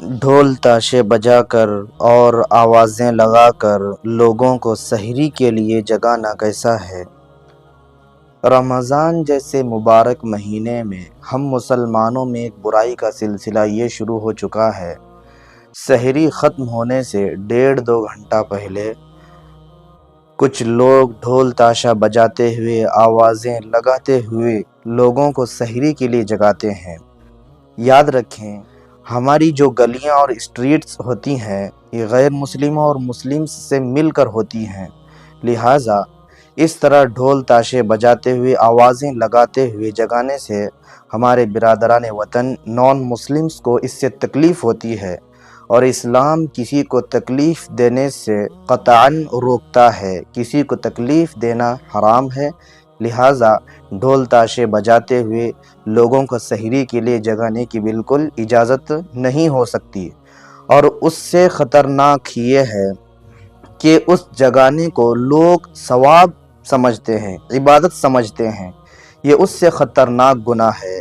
ڈھول تاشے بجا کر اور آوازیں لگا کر لوگوں کو سحری کے لیے جگانا کیسا ہے؟ رمضان جیسے مبارک مہینے میں ہم مسلمانوں میں ایک برائی کا سلسلہ یہ شروع ہو چکا ہے۔ سحری ختم ہونے سے 1.5-2 گھنٹہ پہلے کچھ لوگ ڈھول تاشا بجاتے ہوئے، آوازیں لگاتے ہوئے لوگوں کو سحری کے لیے جگاتے ہیں۔ یاد رکھیں، ہماری جو گلیاں اور اسٹریٹس ہوتی ہیں یہ غیر مسلموں اور مسلمز سے مل کر ہوتی ہیں، لہٰذا اس طرح ڈھول تاشے بجاتے ہوئے، آوازیں لگاتے ہوئے جگانے سے ہمارے برادران وطن نان مسلمز کو اس سے تکلیف ہوتی ہے، اور اسلام کسی کو تکلیف دینے سے قطعاً روکتا ہے۔ کسی کو تکلیف دینا حرام ہے، لہٰذا ڈھول تاشے بجاتے ہوئے لوگوں کو سحری کے لیے جگانے کی بالکل اجازت نہیں ہو سکتی۔ اور اس سے خطرناک یہ ہے کہ اس جگانے کو لوگ ثواب سمجھتے ہیں، عبادت سمجھتے ہیں، یہ اس سے خطرناک گناہ ہے،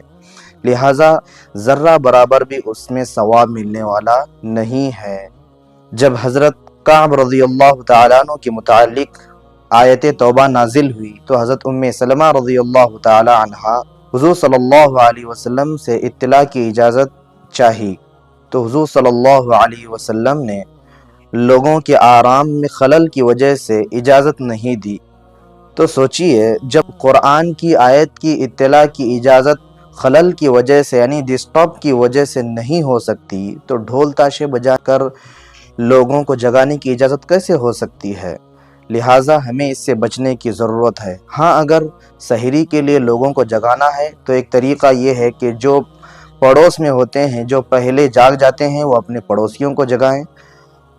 لہٰذا ذرہ برابر بھی اس میں ثواب ملنے والا نہیں ہے۔ جب حضرت کعب رضی اللہ تعالیٰ عنہ کے متعلق آیت توبہ نازل ہوئی تو حضرت ام سلمہ رضی اللہ تعالیٰ عنہا حضور صلی اللہ علیہ وسلم سے اطلاع کی اجازت چاہی، تو حضور صلی اللہ علیہ وسلم نے لوگوں کے آرام میں خلل کی وجہ سے اجازت نہیں دی۔ تو سوچئے، جب قرآن کی آیت کی اطلاع کی اجازت خلل کی وجہ سے یعنی ڈسٹرب کی وجہ سے نہیں ہو سکتی، تو ڈھول تاشے بجا کر لوگوں کو جگانے کی اجازت کیسے ہو سکتی ہے؟ لہٰذا ہمیں اس سے بچنے کی ضرورت ہے۔ ہاں، اگر سحری کے لیے لوگوں کو جگانا ہے تو ایک طریقہ یہ ہے کہ جو پڑوس میں ہوتے ہیں، جو پہلے جاگ جاتے ہیں، وہ اپنے پڑوسیوں کو جگائیں۔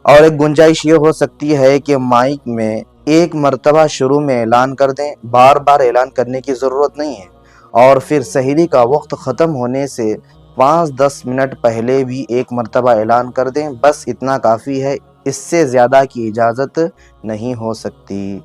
اور ایک گنجائش یہ ہو سکتی ہے کہ مائک میں ایک مرتبہ شروع میں اعلان کر دیں، بار بار اعلان کرنے کی ضرورت نہیں ہے، اور پھر سحری کا وقت ختم ہونے سے 5-10 منٹ پہلے بھی ایک مرتبہ اعلان کر دیں، بس اتنا کافی ہے، اس سے زیادہ کی اجازت نہیں ہو سکتی۔